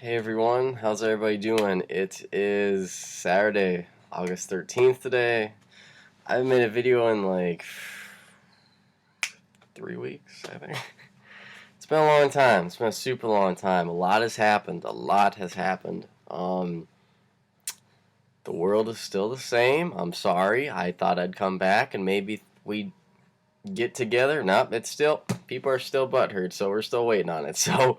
Hey everyone, how's everybody doing? It is Saturday, August 13th today. I haven't made a video in like 3 weeks, I think. It's been a long time. It's been a super long time. A lot has happened. A lot has happened. The world is still the same. I'm sorry. I thought I'd come back and maybe we'd get together. Nope, it's still, people are still butthurt, so we're still waiting on it. So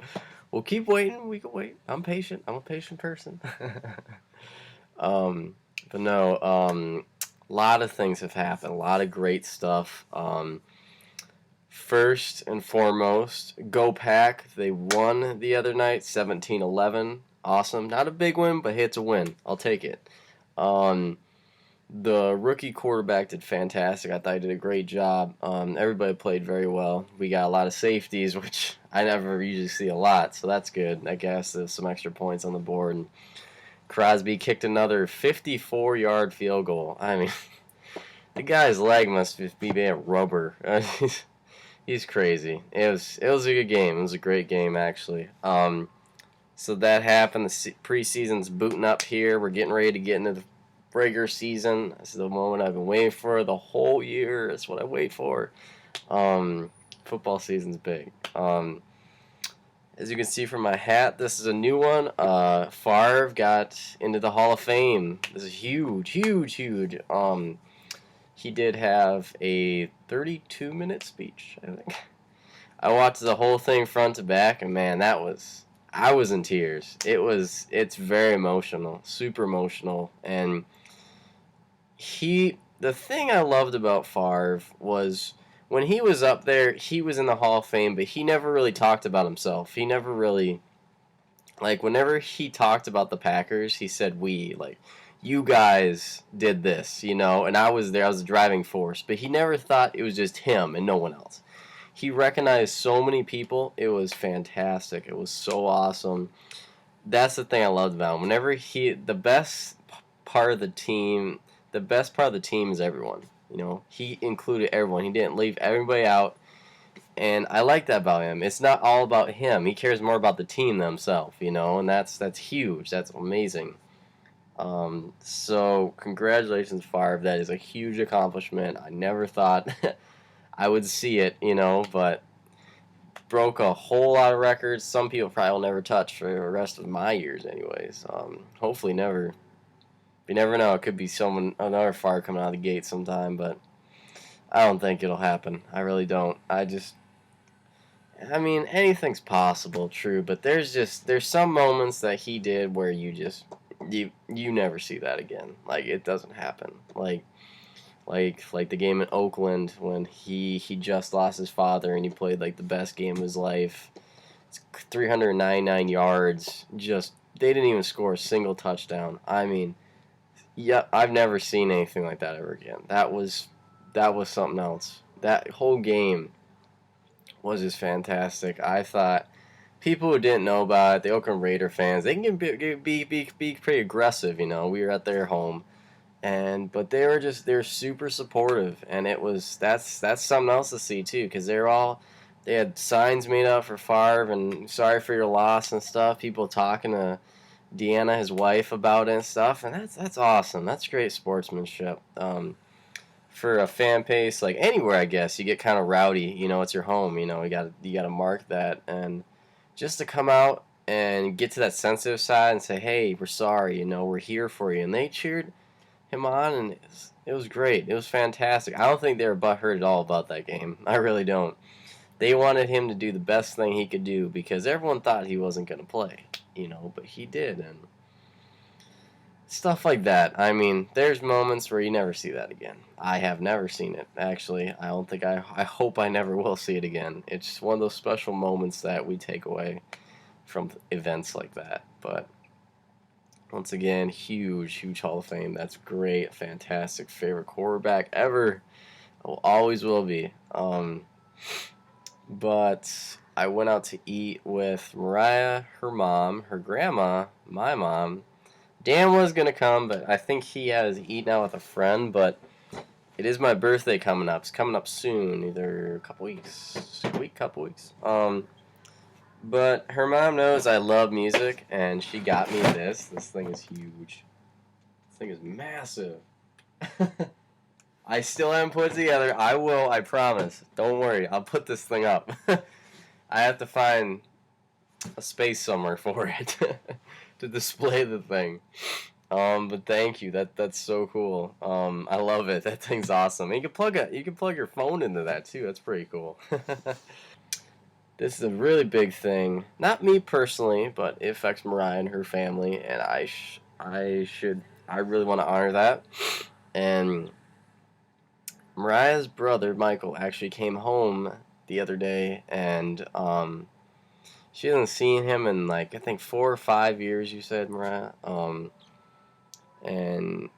we'll keep waiting. We can wait. I'm patient. I'm a patient person. Um, but no, a lot of things have happened. A lot of great stuff. First and foremost, Go Pack. They won the other night, 17-11. Awesome. Not a big win, but hey, it's a win. I'll take it. Um, the rookie quarterback did fantastic. I thought he did a great job. Everybody played very well. We got a lot of safeties, which I never usually see a lot, so that's good. I guess there's some extra points on the board. And Crosby kicked another 54-yard field goal. I mean, the guy's leg must be made of rubber. He's crazy. It was a good game. It was a great game actually. So that happened. The preseason's booting up here. We're getting ready to get into the regular season. This is the moment I've been waiting for the whole year. That's what I wait for. Football season's big. As you can see from my hat, this is a new one. Favre got into the Hall of Fame. This is huge, huge, huge. He did have a 32-minute speech, I think. I watched the whole thing front to back, and man, I was in tears. It's very emotional, super emotional, and the thing I loved about Favre was when he was up there, he was in the Hall of Fame, but he never really talked about himself. He never really, like, whenever he talked about the Packers, he said we, like, you guys did this, and I was there, I was the driving force, but he never thought it was just him and no one else. He recognized so many people. It was fantastic. It was so awesome. That's the thing I loved about him. The best part of the team, the best part of the team is everyone. He included everyone. He didn't leave everybody out. And I like that about him. It's not all about him. He cares more about the team than himself, and that's huge. That's amazing. So congratulations, Favre. That is a huge accomplishment. I never thought I would see it, but broke a whole lot of records. Some people probably will never touch for the rest of my years, anyways. Hopefully never. You never know. It could be another Favre coming out of the gate sometime, but I don't think it'll happen. I really don't. I mean, anything's possible, true, but there's some moments that he did where you never see that again. Like, it doesn't happen. Like the game in Oakland when he just lost his father and he played like the best game of his life. It's 399 yards. Just they didn't even score a single touchdown. I mean, yeah, I've never seen anything like that ever again. That was something else. That whole game was just fantastic. I thought people who didn't know about it, the Oakland Raider fans, they can be pretty aggressive. We were at their home, but they're super supportive, and that's something else to see too, because they had signs made up for Favre and sorry for your loss and stuff. People talking to Deanna, his wife, about it and stuff, and that's awesome. That's great sportsmanship. For a fan base, like anywhere, I guess you get kind of rowdy. It's your home. You gotta mark that, and just to come out and get to that sensitive side and say, hey, we're sorry. We're here for you, and they cheered him on, and it was great. It was fantastic. I don't think they were butthurt at all about that game. I really don't. They wanted him to do the best thing he could do because everyone thought he wasn't going to play, but he did, and stuff like that. I mean, there's moments where you never see that again. I have never seen it, actually. I don't think I hope I never will see it again. It's just one of those special moments that we take away from events like that, but once again, huge, huge Hall of Fame. That's great, fantastic, favorite quarterback ever. Always will be. But I went out to eat with Mariah, her mom, her grandma, my mom. Dan was gonna come, but I think he has eaten out with a friend. But it is my birthday coming up. It's coming up soon, either a couple weeks, couple weeks. But her mom knows I love music, and she got me this. This thing is huge. This thing is massive. I still haven't put it together. I will, I promise. Don't worry, I'll put this thing up. I have to find a space somewhere for it to display the thing. But thank you. That's so cool. I love it. That thing's awesome. And you can plug your phone into that too. That's pretty cool. This is a really big thing. Not me personally, but it affects Mariah and her family, and I really want to honor that. And Mariah's brother Michael actually came home the other day, and she hasn't seen him in like I think 4 or 5 years. You said, Mariah, and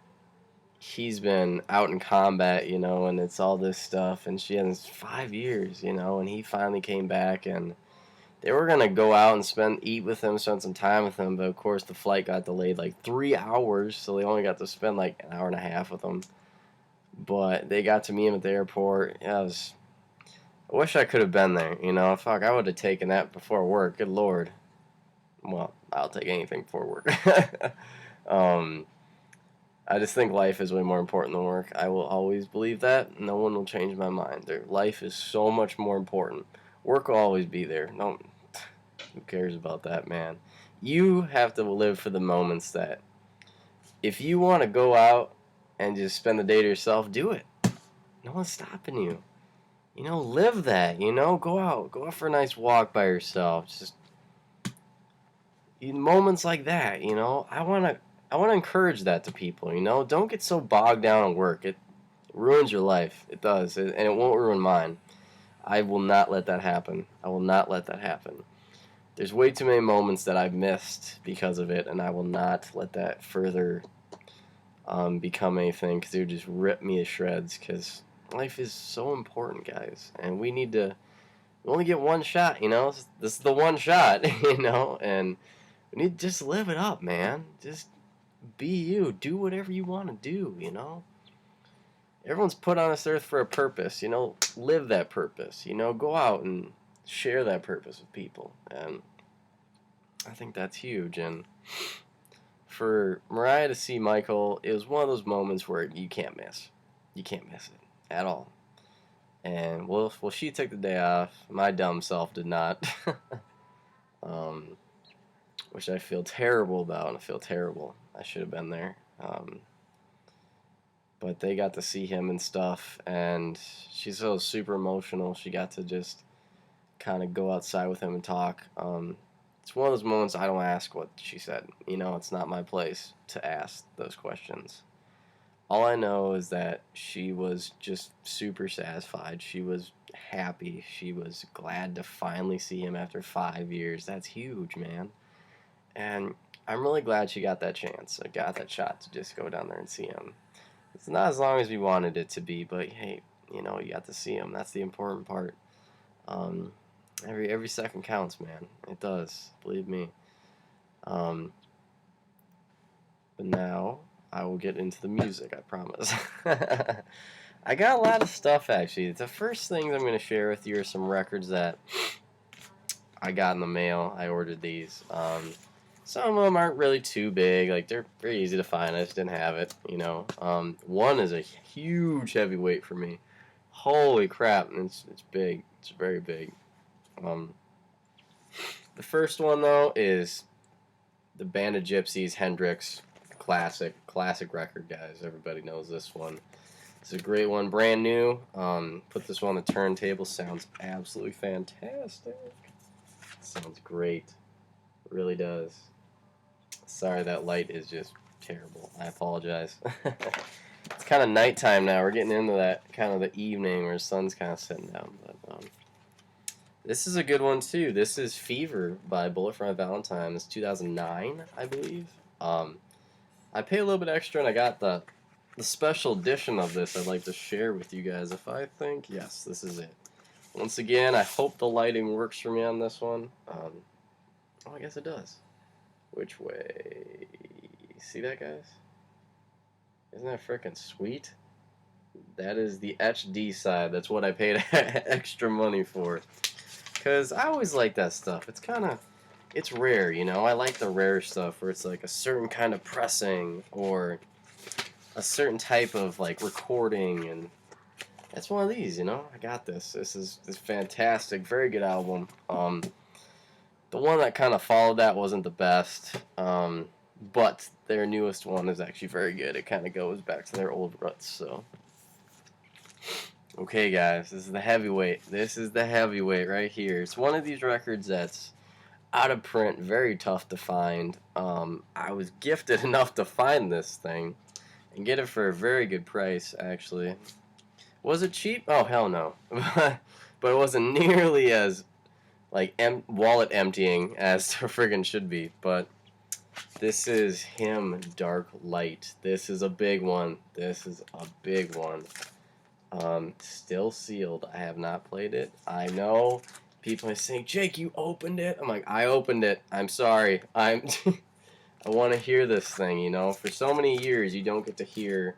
he's been out in combat, and it's all this stuff, and she hasn't 5 years, and he finally came back, and they were gonna go out and eat with him, spend some time with him, but of course the flight got delayed like 3 hours, so they only got to spend like an hour and a half with him. But they got to meet him at the airport. I wish I could have been there, Fuck, I would have taken that before work. Good lord. Well, I'll take anything before work. um, I just think life is way more important than work. I will always believe that. No one will change my mind. Life is so much more important. Work will always be there. No, who cares about that, man? You have to live for the moments that, if you want to go out and just spend the day to yourself, do it. No one's stopping you. Live that. Go out for a nice walk by yourself. Just in moments like that. I want to encourage that to people. Don't get so bogged down on work. It ruins your life. It does, and it won't ruin mine. I will not let that happen. I will not let that happen. There's way too many moments that I've missed because of it, and I will not let that further become anything, because it would just rip me to shreds, because life is so important, guys, and we only get one shot, this is the one shot, and we need to just live it up, man. Just be you. Do whatever you want to do, Everyone's put on this earth for a purpose, live that purpose, go out and share that purpose with people, and I think that's huge. And for Mariah to see Michael, it was one of those moments where you can't miss. You can't miss it at all. And well, she took the day off. My dumb self did not, um, which I feel terrible about, and I feel terrible. I should have been there. But they got to see him and stuff, and she's so super emotional. She got to just kind of go outside with him and talk. It's one of those moments I don't ask what she said. It's not my place to ask those questions. All I know is that she was just super satisfied. She was happy. She was glad to finally see him after 5 years. That's huge, man. And I'm really glad she got that chance. I got that shot to just go down there and see him. It's not as long as we wanted it to be, but hey, you got to see him. That's the important part. Every second counts, man. It does, believe me. But now I will get into the music, I promise. I got a lot of stuff, actually. The first things I'm going to share with you are some records that I got in the mail. I ordered these. Some of them aren't really too big. Like, they're very easy to find. I just didn't have it, One is a huge heavyweight for me. Holy crap. It's big. It's very big. The first one, though, is the Band of Gypsies, Hendrix. Classic record, guys. Everybody knows this one. It's a great one. Brand new. Put this one on the turntable. Sounds absolutely fantastic. Sounds great. It really does. Sorry, that light is just terrible. I apologize. It's kind of nighttime now. We're getting into that kind of the evening where the sun's kind of setting down. But this is a good one too. This is Fever by Bullet for My Valentine. It's 2009, I believe. I paid a little bit extra, and I got the special edition of this I'd like to share with you guys. If I think, yes, this is it. Once again, I hope the lighting works for me on this one. Oh, I guess it does. Which way? See that, guys? Isn't that freaking sweet? That is the HD side. That's what I paid extra money for. because I always like that stuff. It's rare, you know. I like the rare stuff where it's like a certain kind of pressing or a certain type of like recording, and that's one of these, you know. I got this. This is fantastic, very good album. The one that kind of followed that wasn't the best, but their newest one is actually very good. It kind of goes back to their old roots. So, okay, guys, this is the heavyweight. This is the heavyweight right here. It's one of these records that's out of print, very tough to find. I was gifted enough to find this thing and get it for a very good price, actually. Was it cheap? Oh, hell no. But it wasn't nearly as like wallet emptying as the friggin' should be. But this is him, Dark Light. This is a big one. This is a big one. Still sealed. I have not played it. I know people are saying, Jake, you opened it. I'm like, I opened it. I'm sorry. I want to hear this thing, you know. For so many years, you don't get to hear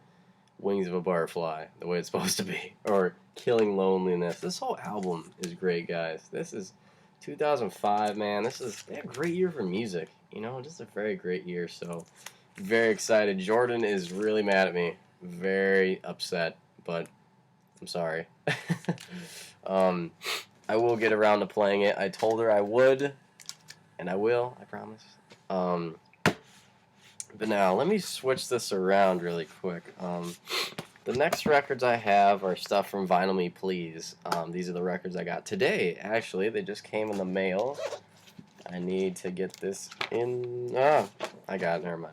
Wings of a Butterfly the way it's supposed to be, or Killing Loneliness. This whole album is great, guys. This is 2005, man. This is a great year for music, you know. Just a very great year. So very excited. Jordan is really mad at me, very upset, but I'm sorry. I will get around to playing it. I told her I would, and I will, I promise. But now, let me switch this around really quick. The next records I have are stuff from Vinyl Me Please. These are the records I got today, actually. They just came in the mail. I need to get this in... Ah, I got it, never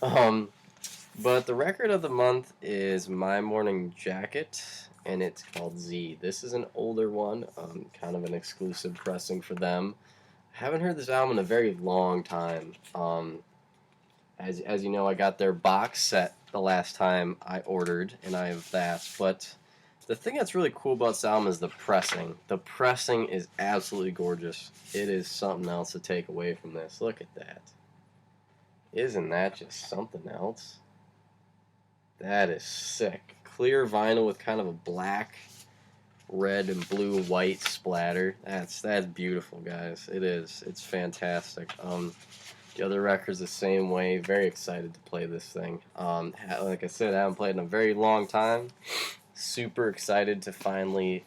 mind. But the record of the month is My Morning Jacket, and it's called Z. This is an older one, kind of an exclusive pressing for them. I haven't heard this album in a very long time. As you know, I got their box set the last time I ordered, and I have that. But the thing that's really cool about this album is the pressing. The pressing is absolutely gorgeous. It is something else to take away from this. Look at that. Isn't that just something else? That is sick. Clear vinyl with kind of a black, red, and blue, white splatter. That's beautiful, guys. It is. It's fantastic. The other record's the same way. Very excited to play this thing. Like I said, I haven't played in a very long time. Super excited to finally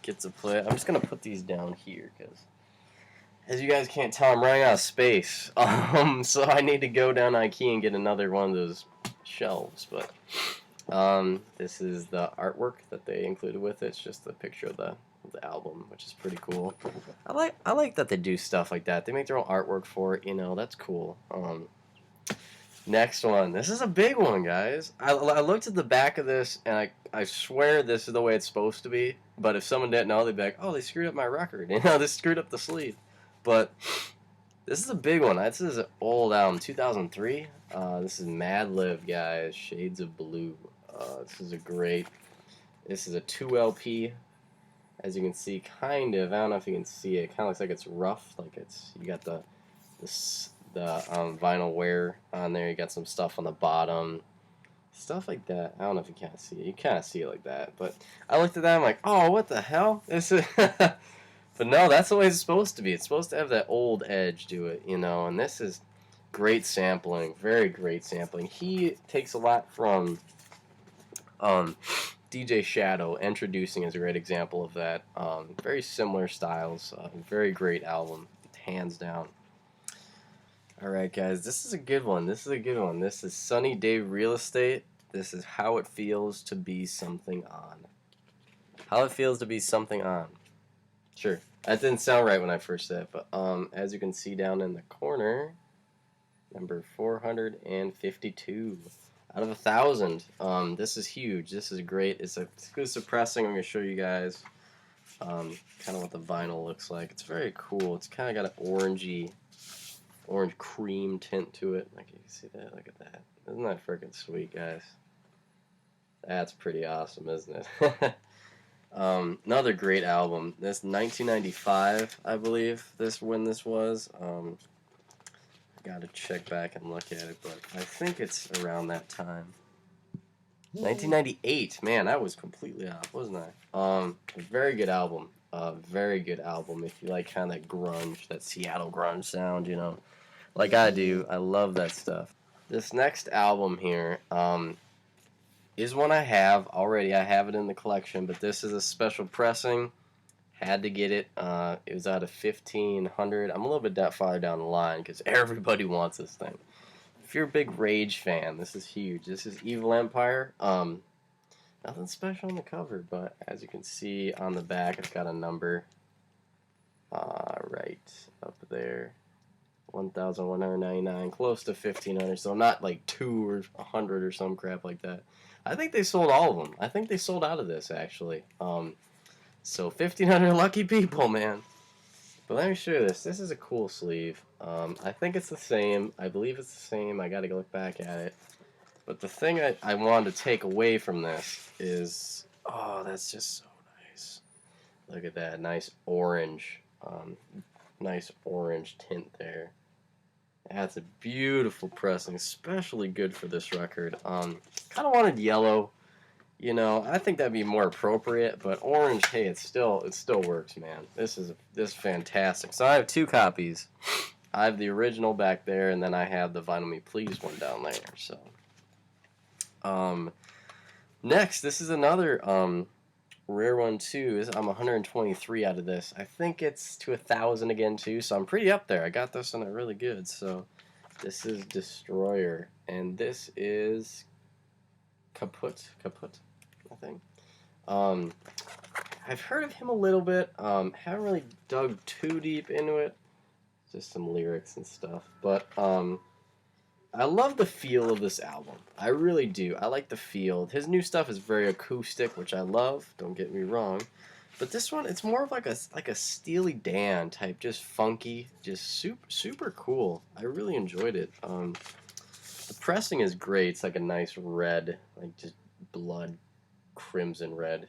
get to play it. I'm just going to put these down here because, as you guys can't tell, I'm running out of space. So I need to go down IKEA and get another one of those shelves. But this is the artwork that they included with it. It's just a picture of the album, which is pretty cool. I like that they do stuff like that. They make their own artwork for it, you know. That's cool. Next one. This is a big one, guys. I looked at the back of this, and I swear this is the way it's supposed to be. But if someone didn't know, they'd be like, oh, they screwed up my record. You know, they screwed up the sleeve. But this is a big one. This is an old album, 2003. This is Mad Live, guys. Shades of Blue. This is a 2 LP. As you can see, kind of, I don't know if you can see it, kind of looks like it's rough, like you got the vinyl wear on there, you got some stuff on the bottom, stuff like that. I don't know if you can't see it, you kind of see it like that, but I looked at that, I'm like, oh, what the hell? This is but no, that's the way it's supposed to be. It's supposed to have that old edge to it, you know, and this is great sampling, very great sampling. He takes a lot from DJ Shadow. Introducing is a great example of that. Very similar styles. Very great album, hands down. Alright, guys, this is a good one. This is Sunny Day Real Estate. This is How It Feels to Be Something On. How It Feels to Be Something On. Sure, that didn't sound right when I first said it, but as you can see down in the corner, number 452. Out of 1,000. This is huge. This is great. It's an exclusive pressing. I'm going to show you guys kind of what the vinyl looks like. It's very cool. It's kind of got an orange cream tint to it. Like, you can see that. Look at that. Isn't that freaking sweet, guys? That's pretty awesome, isn't it? Another great album. This 1995, I believe, when this was. Gotta check back and look at it, but I think it's around that time. 1998. Man, I was completely off, wasn't I? A very good album. Very good album if you like kind of grunge, that Seattle grunge sound, you know, like I do. I love that stuff. This next album here is one I have already. I have it in the collection, but this is a special pressing. Had to get it. It was out of 1500. I'm a little bit that far down the line because everybody wants this thing. If you're a big Rage fan, this is huge. This is Evil Empire. Nothing special on the cover, but as you can see on the back, it's got a number right up there. 1,199, close to 1,500, so not like 2 or 100 or some crap like that. I think they sold all of them. I think they sold out of this, actually. So 1,500 lucky people, man. But let me show you this. This is a cool sleeve. I think it's the same. I believe it's the same. I gotta go look back at it. But the thing I wanted to take away from this is, oh, that's just so nice. Look at that, nice orange tint there. That's a beautiful pressing, especially good for this record. Kind of wanted yellow, you know. I think that'd be more appropriate, but orange, hey, it still works, man. This is fantastic. So I have 2 copies. I have the original back there, and then I have the Vinyl Me Please one down there. So. Next, this is another rare one too. I'm 123 out of this. I think it's to 1,000 again too, so I'm pretty up there. I got this on a really good. So this is Destroyer, and this is Kaput, I think. I've heard of him a little bit. Haven't really dug too deep into it. Just some lyrics and stuff, but I love the feel of this album. I really do. I like the feel. His new stuff is very acoustic, which I love. Don't get me wrong. But this one, it's more of like a Steely Dan type, just funky, just super cool. I really enjoyed it. The pressing is great. It's like a nice red, like just blood crimson red.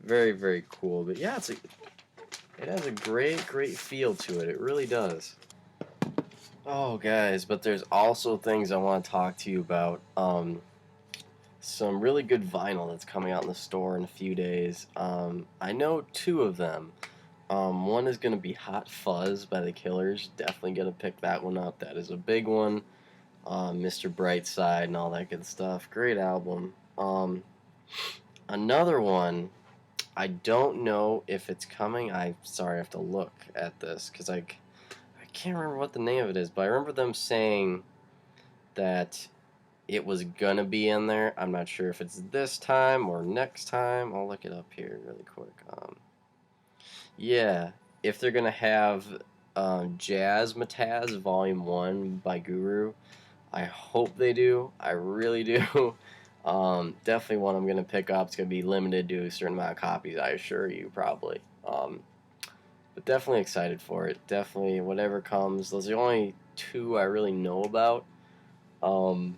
Very cool. But yeah, it has a great feel to it. It really does. Oh, guys, but there's also things I want to talk to you about. Some really good vinyl that's coming out in the store in a few days. I know 2 of them. One is going to be Hot Fuzz by the Killers. Definitely going to pick that one up. That is a big one. Mr. Brightside and all that good stuff. Great album. Another one, I don't know if it's coming. Sorry, I have to look at this because I can't remember what the name of it is, but I remember them saying that it was gonna be in there. I'm not sure if it's this time or next time. I'll look it up here really quick. Yeah, if they're gonna have Jazz Mataz Volume 1 by Guru, I hope they do. I really do. Definitely one I'm gonna pick up. It's gonna be limited to a certain amount of copies, I assure you, probably. But definitely excited for it. Definitely, whatever comes. Those are the only 2 I really know about. So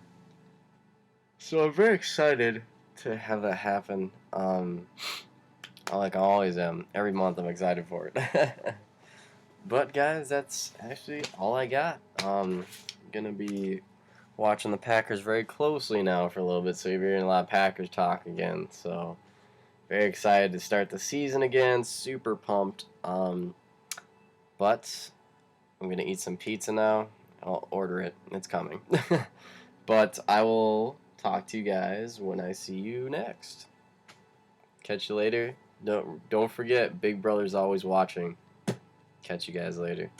I'm very excited to have that happen. Like I always am. Every month I'm excited for it. But guys, that's actually all I got. Gonna be watching the Packers very closely now for a little bit, so you're hearing a lot of Packers talk again. So very excited to start the season again. Super pumped. But I'm going to eat some pizza now. I'll order it. It's coming. But I will talk to you guys when I see you next. Catch you later. Don't forget, Big Brother's always watching. Catch you guys later.